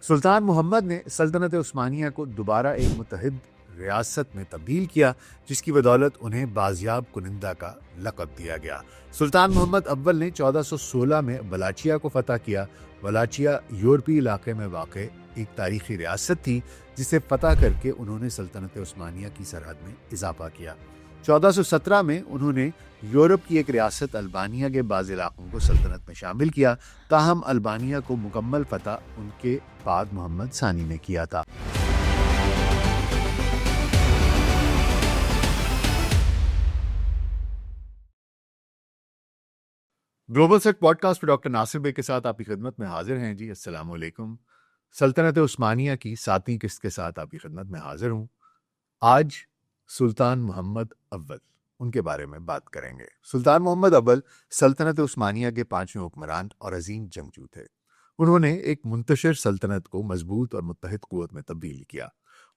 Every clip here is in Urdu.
سلطان محمد نے سلطنت عثمانیہ کو دوبارہ ایک متحد ریاست میں تبدیل کیا، جس کی بدولت انہیں بازیاب کنندہ کا لقب دیا گیا۔ سلطان محمد اول نے 1416 میں ولاچیا کو فتح کیا۔ ولاچیا یورپی علاقے میں واقع ایک تاریخی ریاست تھی، جسے فتح کر کے انہوں نے سلطنت عثمانیہ کی سرحد میں اضافہ کیا۔ 1417 میں انہوں نے یورپ کی ایک ریاست البانیہ کے بعض علاقوں کو سلطنت میں شامل کیا، تاہم البانیہ کو مکمل فتح ان کے بعد محمد ثانی نے کیا تھا۔ گلوبل سیٹ پوڈ کاسٹ پر ڈاکٹر ناصر بے کے ساتھ آپ کی خدمت میں حاضر ہیں۔ جی السلام علیکم۔ سلطنت عثمانیہ کی 7ویں قسط کے ساتھ آپ کی خدمت میں حاضر ہوں۔ آج سلطان محمد اول، ان کے بارے میں بات کریں گے۔ سلطان محمد اول سلطنت عثمانیہ کے 5ویں حکمران اور عظیم جنگجو تھے۔ انہوں نے ایک منتشر سلطنت کو مضبوط اور متحد قوت میں تبدیل کیا۔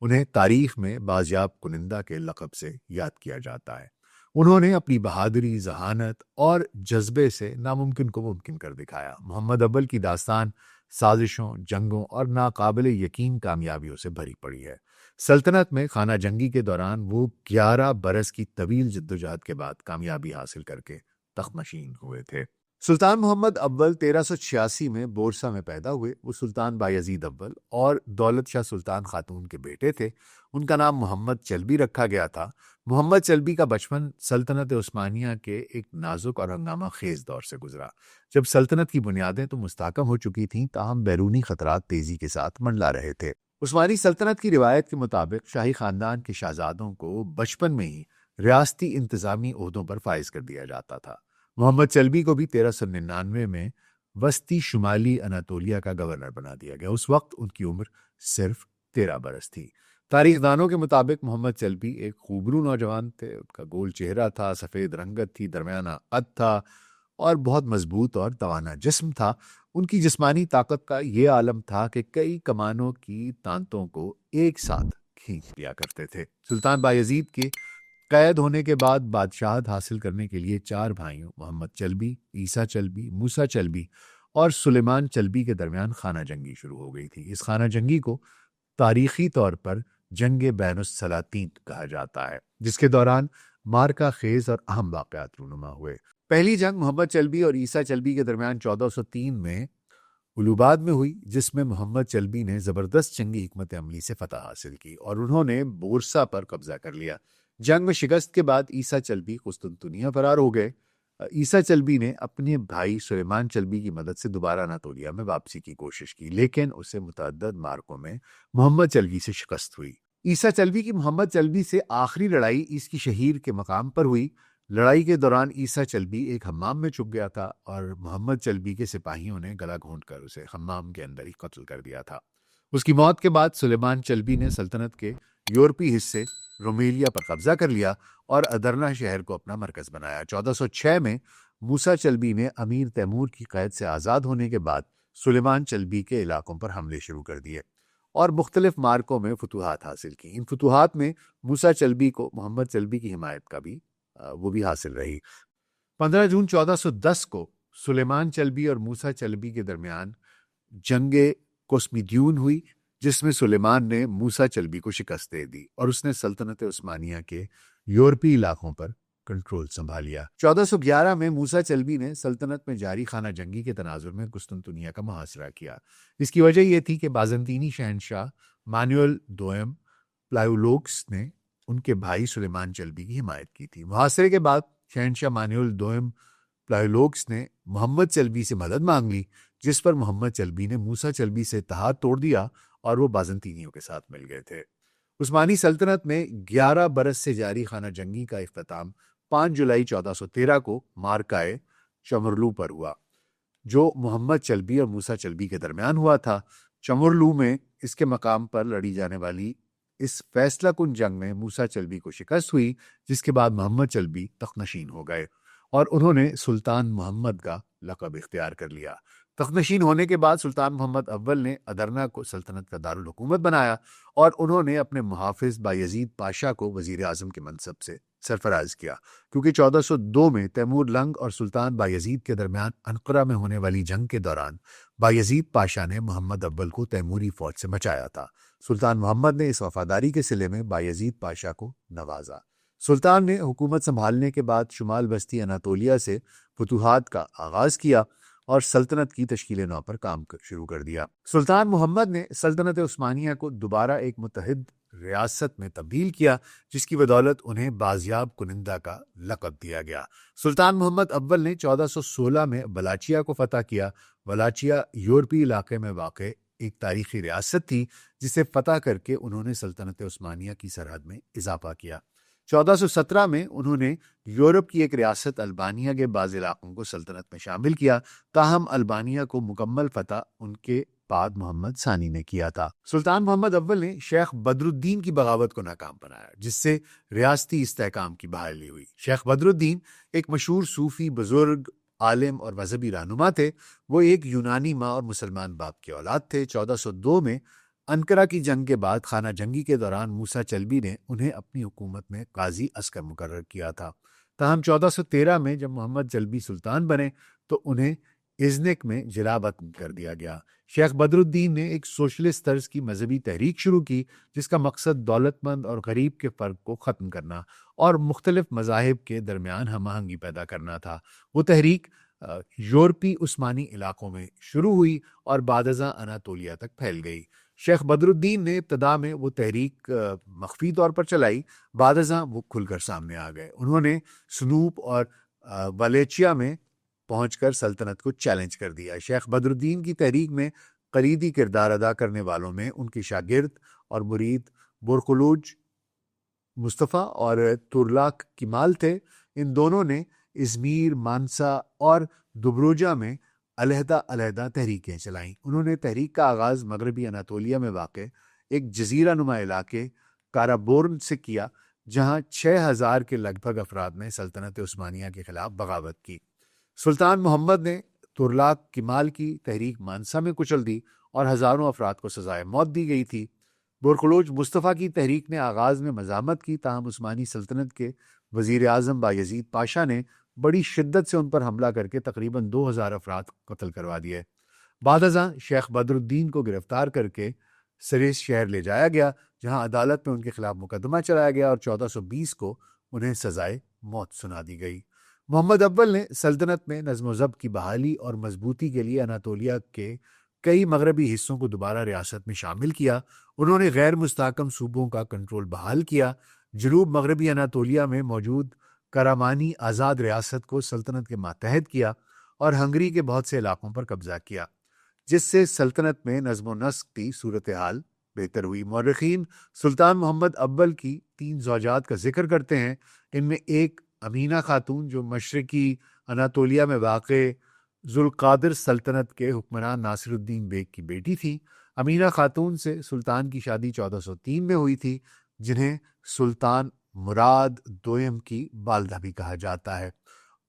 انہیں تاریخ میں بازیاب کنندہ کے لقب سے یاد کیا جاتا ہے۔ انہوں نے اپنی بہادری، ذہانت اور جذبے سے ناممکن کو ممکن کر دکھایا۔ محمد اول کی داستان سازشوں، جنگوں اور ناقابل یقین کامیابیوں سے بھری پڑی ہے۔ سلطنت میں خانہ جنگی کے دوران وہ 11 برس کی طویل جدوجہد کے بعد کامیابی حاصل کر کے تخت نشین ہوئے تھے۔ سلطان محمد اول 1386 میں بورسا میں پیدا ہوئے۔ وہ سلطان بایزید اول اور دولت شاہ سلطان خاتون کے بیٹے تھے۔ ان کا نام محمد چلبی رکھا گیا تھا۔ محمد چلبی کا بچپن سلطنت عثمانیہ کے ایک نازک اور ہنگامہ خیز دور سے گزرا، جب سلطنت کی بنیادیں تو مستحکم ہو چکی تھیں، تاہم بیرونی خطرات تیزی کے ساتھ منڈلا رہے تھے۔ عثمانی سلطنت کی روایت کے مطابق شاہی خاندان کے شہزادوں کو بچپن میں ہی ریاستی انتظامی عہدوں پر فائز کر دیا جاتا تھا۔ محمد چلبی کو بھی 1399 میں وسطی شمالی اناطولیہ کا گورنر بنا دیا گیا۔ اس وقت ان کی عمر صرف 13 برس تھی۔ تاریخ دانوں کے مطابق محمد چلبی ایک خوبرو نوجوان تھے۔ ان کا گول چہرہ تھا، سفید رنگت تھی، درمیانہ قد تھا اور بہت مضبوط اور توانا جسم تھا۔ ان کی جسمانی طاقت کا یہ عالم تھا کہ کئی کمانوں کی تانتوں کو ایک ساتھ کھینچ لیا کرتے تھے۔ سلطان بایزید کے قید ہونے کے بعد بادشاہت حاصل کرنے کے لیے 4 بھائیوں محمد چلبی، عیسیٰ چلبی، موسیٰ چلبی اور سلیمان چلبی کے درمیان خانہ جنگی شروع ہو گئی تھی۔ اس خانہ جنگی کو تاریخی طور پر جنگ بین السلاطین کہا جاتا ہے، جس کے دوران مارکا خیز اور اہم واقعات رونما ہوئے۔ پہلی جنگ محمد چلبی اور عیسیٰ چلبی کے درمیان 1403 میں الوباد میں ہوئی، جس میں محمد چلبی نے زبردست جنگی حکمت عملی سے فتح حاصل کی اور انہوں نے بورسا پر قبضہ کر لیا۔ جنگ میں شکست کے بعد عیسیٰ چلبی قسطنطنیہ فرار ہو گئے۔ عیسیٰ چلبی نے اپنے بھائی سلیمان چلبی کی مدد سے دوبارہ اناطولیہ میں واپسی کی کوشش کی، لیکن اسے متعدد مارکوں میں محمد چلبی سے شکست ہوئی۔ عیسیٰ چلبی کی محمد چلبی سے آخری لڑائی اس کی شہیر کے مقام پر ہوئی۔ لڑائی کے دوران عیسیٰ چلبی ایک حمام میں چھپ گیا تھا اور محمد چلبی کے سپاہیوں نے گلا گھونٹ کر اسے حمام کے اندر ہی قتل کر دیا تھا۔ اس کی موت کے بعد سلیمان چلبی نے سلطنت کے یورپی حصے رومیلیا پر قبضہ کر لیا اور ادرنا شہر کو اپنا مرکز بنایا۔ 1406 میں موسیٰ چلبی نے امیر تیمور کی قید سے آزاد ہونے کے بعد سلیمان چلبی کے علاقوں پر حملے شروع کر دیے اور مختلف مارکوں میں فتوحات حاصل کی۔ ان فتوحات میں موسیٰ چلبی کو محمد چلبی کی حمایت کا بھی حاصل رہی۔ 15 جون 1410 کو سلیمان چلبی اور موسیٰ چلبی کے درمیان جنگ کوسمیدیون ہوئی، جس میں سلیمان نے موسیٰ چلبی کو شکست دے دی اور اس نے سلطنت عثمانیہ کے یورپی علاقوں پر کنٹرول سنبھال لیا۔ 1411 میں موسیٰ چلبی نے سلطنت میں جاری خانہ جنگی کے تناظر میں قسطنطنیہ کا محاصرہ کیا۔ اس کی وجہ یہ تھی کہ بازنطینی شہنشاہ مانوئل دوئم پلائیولوکس نے ان کے بھائی سلیمان چلبی کی حمایت کی تھی۔ محاصرے کے بعد شہنشاہ مانوئل دوئم پلائیولوکس نے محمد چلبی سے مدد مانگ لی، جس پر محمد چلبی نے موسیٰ چلبی سے اتحاد توڑ دیا اور وہ بازنطینیوں کے ساتھ مل گئے تھے۔ عثمانی سلطنت میں 11 برس سے جاری خانہ جنگی کا اختتام 5 جولائی 1413 کو مارکائے چمرلو پر ہوا، جو محمد چلبی اور موسیٰ چلبی کے درمیان ہوا تھا۔ چمرلو میں اس کے مقام پر لڑی جانے والی اس فیصلہ کن جنگ میں موسیٰ چلبی کو شکست ہوئی، جس کے بعد محمد چلبی تخت نشین ہو گئے اور انہوں نے سلطان محمد کا لقب اختیار کر لیا۔ تخت نشین ہونے کے بعد سلطان محمد اول نے ادرنا کو سلطنت کا دارالحکومت بنایا اور انہوں نے اپنے محافظ بایزید پاشا کو وزیر اعظم کے منصب سے سرفراز کیا، کیونکہ 1402 میں تیمور لنگ اور سلطان بایزید کے درمیان انقرہ میں ہونے والی جنگ کے دوران بایزید پاشا نے محمد اول کو تیموری فوج سے بچایا تھا۔ سلطان محمد نے اس وفاداری کے صلے میں بایزید پاشا کو نوازا۔ سلطان نے حکومت سنبھالنے کے بعد شمال وسطی اناطولیہ سے فتوحات کا آغاز کیا اور سلطنت کی تشکیل نو پر کام شروع کر دیا۔ سلطان محمد نے سلطنت عثمانیہ کو دوبارہ ایک متحد ریاست میں تبدیل کیا، جس کی بدولت انہیں بازیاب کنندہ کا لقب دیا گیا۔ سلطان محمد اول نے 1416 میں ولاچیا کو فتح کیا۔ ولاچیا یورپی علاقے میں واقع ایک تاریخی ریاست تھی، جسے فتح کر کے انہوں نے سلطنت عثمانیہ کی سرحد میں اضافہ کیا۔ 1417 میں انہوں نے یورپ کی ایک ریاست البانیہ کے بعض علاقوں کو سلطنت میں شامل کیا، تاہم البانیہ کو مکمل فتح ان کے بعد محمد ثانی نے کیا تھا۔ سلطان محمد اول نے شیخ بدر الدین کی بغاوت کو ناکام بنایا، جس سے ریاستی استحکام کی بحالی ہوئی۔ شیخ بدر الدین ایک مشہور صوفی بزرگ، عالم اور مذہبی رہنما تھے۔ وہ ایک یونانی ماں اور مسلمان باپ کی اولاد تھے۔ 1402 میں انقرہ کی جنگ کے بعد خانہ جنگی کے دوران موسیٰ چلبی نے انہیں اپنی حکومت میں قاضی عسکر مقرر کیا تھا، تاہم 1413 میں جب محمد چلبی سلطان بنے تو انہیں ازنک میں جلا وطن کر دیا گیا۔ شیخ بدر الدین نے ایک سوشلسٹ طرز کی مذہبی تحریک شروع کی، جس کا مقصد دولت مند اور غریب کے فرق کو ختم کرنا اور مختلف مذاہب کے درمیان ہم آہنگی پیدا کرنا تھا۔ وہ تحریک یورپی عثمانی علاقوں میں شروع ہوئی اور بعد ازاں اناطولیہ تک پھیل گئی۔ شیخ بدر الدین نے ابتدا میں وہ تحریک مخفی طور پر چلائی، بعد ازاں وہ کھل کر سامنے آ گئے۔ انہوں نے سنوپ اور والیچیا میں پہنچ کر سلطنت کو چیلنج کر دیا۔ شیخ بدر الدین کی تحریک میں کلیدی کردار ادا کرنے والوں میں ان کے شاگرد اور مرید برخلوج مصطفیٰ اور تورلاک کمال تھے۔ ان دونوں نے ازمیر، مانسا اور دبروجہ میں علیحدہ علیحدہ تحریکیں چلائیں۔ انہوں نے تحریک کا آغاز مغربی اناطولیہ میں واقع ایک جزیرہ نما علاقے کارابورن سے کیا، جہاں 6000 کے لگ بھگ افراد نے سلطنت عثمانیہ کے خلاف بغاوت کی۔ سلطان محمد نے تورلاک کمال کی تحریک مانسا میں کچل دی اور ہزاروں افراد کو سزائے موت دی گئی تھی۔ برخلوج مصطفیٰ کی تحریک نے آغاز میں مزاحمت کی، تاہم عثمانی سلطنت کے وزیر اعظم بایزید پاشا نے بڑی شدت سے ان پر حملہ کر کے تقریباً 2000 افراد قتل کروا دیے۔ بعد ازاں شیخ بدر الدین کو گرفتار کر کے سریس شہر لے جایا گیا، جہاں عدالت میں ان کے خلاف مقدمہ چلایا گیا اور 1420 کو انہیں سزائے موت سنا دی گئی۔ محمد اول نے سلطنت میں نظم و ضبط کی بحالی اور مضبوطی کے لیے اناطولیہ کے کئی مغربی حصوں کو دوبارہ ریاست میں شامل کیا۔ انہوں نے غیر مستحکم صوبوں کا کنٹرول بحال کیا۔ جنوب مغربی اناطولیہ میں موجود کرامانی آزاد ریاست کو سلطنت کے ماتحت کیا اور ہنگری کے بہت سے علاقوں پر قبضہ کیا، جس سے سلطنت میں نظم و نسق کی صورتحال بہتر ہوئی۔ مورخین سلطان محمد اول کی 3 زوجات کا ذکر کرتے ہیں۔ ان میں ایک امینہ خاتون، جو مشرقی اناطولیہ میں واقع ذوالقادر سلطنت کے حکمران ناصر الدین بیگ کی بیٹی تھی۔ امینہ خاتون سے سلطان کی شادی 1403 میں ہوئی تھی، جنہیں سلطان مراد دوئم کی والدہ بھی کہا جاتا ہے،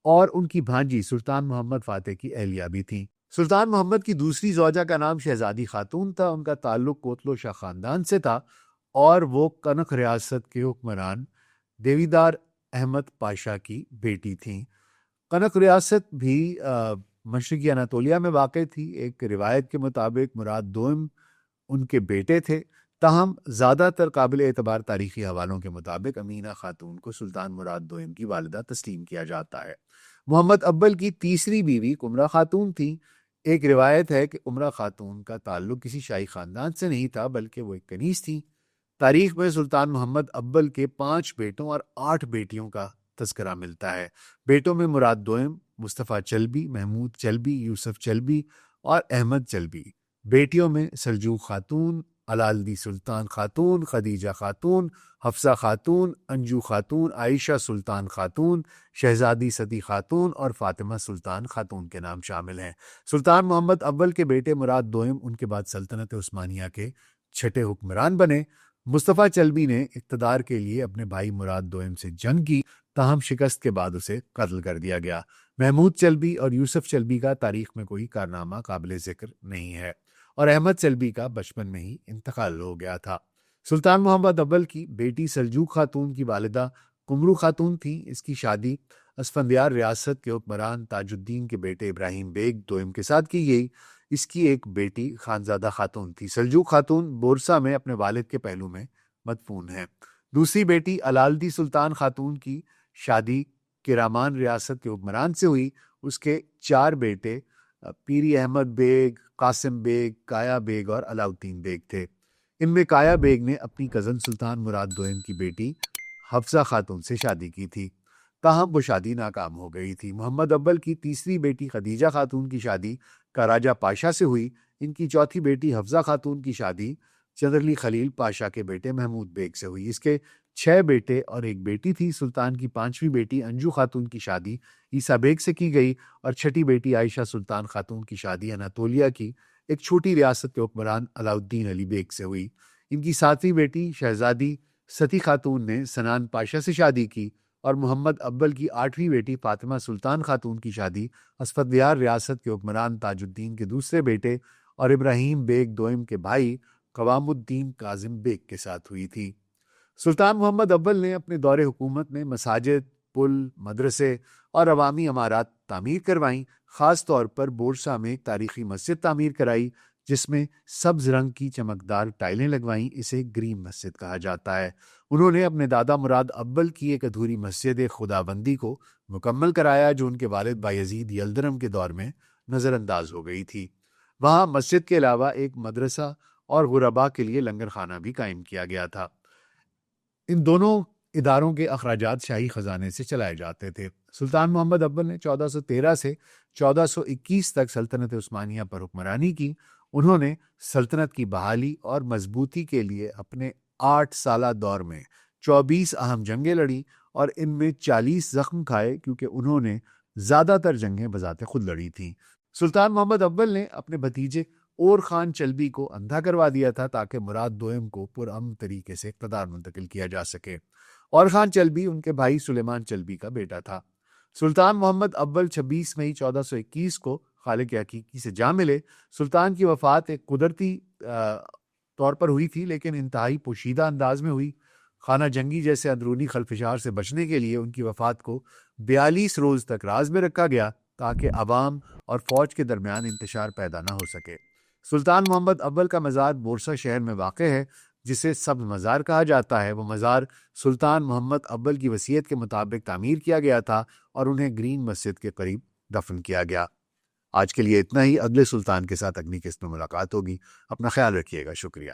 اور ان کی بھانجی سلطان محمد فاتح کی اہلیہ بھی تھیں۔ سلطان محمد کی دوسری زوجہ کا نام شہزادی خاتون تھا۔ ان کا تعلق کوتلو شاہ خاندان سے تھا اور وہ کنخ ریاست کے حکمران دیویدار احمد پاشا کی بیٹی تھیں۔ کنخ ریاست بھی مشرقی اناطولیہ میں واقع تھی۔ ایک روایت کے مطابق مراد دوئم ان کے بیٹے تھے، تاہم زیادہ تر قابل اعتبار تاریخی حوالوں کے مطابق امینہ خاتون کو سلطان مراد دوئم کی والدہ تسلیم کیا جاتا ہے۔ محمد اول کی تیسری بیوی قمرہ خاتون تھی۔ ایک روایت ہے کہ قمرہ خاتون کا تعلق کسی شاہی خاندان سے نہیں تھا، بلکہ وہ ایک کنیز تھی۔ تاریخ میں سلطان محمد اول کے 5 بیٹوں اور 8 بیٹیوں کا تذکرہ ملتا ہے۔ بیٹوں میں مراد دوئم، مصطفیٰ چلبی، محمود چلبی، یوسف چلبی اور احمد چلبی۔ بیٹیوں میں سلجوق خاتون، علالدی سلطان خاتون، خدیجہ خاتون، حفصہ خاتون، انجو خاتون، عائشہ سلطان خاتون، شہزادی ستی خاتون اور فاطمہ سلطان خاتون کے نام شامل ہیں۔ سلطان محمد اول کے بیٹے مراد دوئم ان کے بعد سلطنت عثمانیہ کے 6 حکمران بنے۔ مصطفیٰ چلبی نے اقتدار کے لیے اپنے بھائی مراد دوئم سے جنگ کی، تاہم شکست کے بعد اسے قتل کر دیا گیا۔ محمود چلبی اور یوسف چلبی کا تاریخ میں کوئی کارنامہ قابل ذکر نہیں ہے، اور احمد چلبی کا بچپن میں ہی انتقال ہو گیا تھا۔ سلطان محمد اول کی بیٹی سلجوق خاتون کی والدہ قمرو خاتون تھیں۔ اس کی شادی اسفندیار ریاست کے حکمران تاج الدین کے بیٹے ابراہیم بیگ دوئم کے ساتھ کی گئی۔ اس کی ایک بیٹی خانزادہ خاتون تھی۔ سلجوق خاتون بورسا میں اپنے والد کے پہلو میں مدفون ہیں۔ دوسری بیٹی علالدی سلطان خاتون کی شادی کرامان ریاست کے حکمران سے ہوئی۔ اس کے 4 بیٹے پیری احمد بیگ، قاسم بیگ، کایا بیگ اور علاؤالدین بیگ تھے۔ ان میں کایا بیگ نے اپنی کزن سلطان مراد دوئم کی بیٹی حفصہ خاتون سے شادی کی تھی، تاہم وہ شادی ناکام ہو گئی تھی۔ محمد اول کی تیسری بیٹی خدیجہ خاتون کی شادی کاراجہ پاشا سے ہوئی۔ ان کی چوتھی بیٹی حفصہ خاتون کی شادی چندرلی خلیل پاشا کے بیٹے محمود بیگ سے ہوئی۔ اس کے 6 بیٹے اور ایک بیٹی تھی۔ سلطان کی 5ویں بیٹی انجو خاتون کی شادی عیسیٰ بیگ سے کی گئی، اور 6ٹھی بیٹی عائشہ سلطان خاتون کی شادی اناتولیا کی ایک چھوٹی ریاست کے حکمران علاؤالدین علی بیگ سے ہوئی۔ ان کی 7ویں بیٹی شہزادی ستی خاتون نے سنان پاشا سے شادی کی، اور محمد اول کی 8ویں بیٹی فاطمہ سلطان خاتون کی شادی اسفندیار ریاست کے حکمران تاج الدین کے دوسرے بیٹے اور ابراہیم بیگ دوئم کے بھائی قوام الدین کاظم بیگ کے ساتھ ہوئی تھی۔ سلطان محمد اول نے اپنے دور حکومت میں مساجد، پل، مدرسے اور عوامی عمارات تعمیر کروائیں۔ خاص طور پر بورسا میں ایک تاریخی مسجد تعمیر کرائی جس میں سبز رنگ کی چمکدار ٹائلیں لگوائیں۔ اسے گرین مسجد کہا جاتا ہے۔ انہوں نے اپنے دادا مراد اول کی ایک ادھوری مسجد خداوندی کو مکمل کرایا جو ان کے والد بایزید یلدرم کے دور میں نظر انداز ہو گئی تھی۔ وہاں مسجد کے علاوہ ایک مدرسہ اور غربا کے لیے لنگر خانہ بھی قائم کیا گیا تھا۔ ان دونوں اداروں کے اخراجات شاہی خزانے سے چلائے جاتے تھے۔ سلطان محمد اول نے 1413 سے 1421 تک سلطنت عثمانیہ پر حکمرانی کی۔ انہوں نے سلطنت کی بحالی اور مضبوطی کے لیے اپنے 8 سالہ دور میں 24 اہم جنگیں لڑی، اور ان میں 40 زخم کھائے کیونکہ انہوں نے زیادہ تر جنگیں بذات خود لڑی تھیں۔ سلطان محمد اول نے اپنے بھتیجے اور خان چلبی کو اندھا کروا دیا تھا تاکہ مراد دوئم کو پرامن طریقے سے اقتدار منتقل کیا جا سکے۔ اور خان چلبی ان کے بھائی سلیمان چلبی کا بیٹا تھا۔ سلطان محمد اول 26 مئی 1421 کو خالق حقیقی سے جا ملے۔ سلطان کی وفات ایک قدرتی طور پر ہوئی تھی لیکن انتہائی پوشیدہ انداز میں ہوئی۔ خانہ جنگی جیسے اندرونی خلفشار سے بچنے کے لیے ان کی وفات کو 42 روز تک راز میں رکھا گیا تاکہ عوام اور فوج کے درمیان انتشار پیدا نہ ہو سکے۔ سلطان محمد اول کا مزار بورسا شہر میں واقع ہے جسے سبز مزار کہا جاتا ہے۔ وہ مزار سلطان محمد اول کی وصیت کے مطابق تعمیر کیا گیا تھا اور انہیں گرین مسجد کے قریب دفن کیا گیا۔ آج کے لیے اتنا ہی۔ اگلے سلطان کے ساتھ اگلی قسط میں ملاقات ہوگی۔ اپنا خیال رکھیے گا۔ شکریہ۔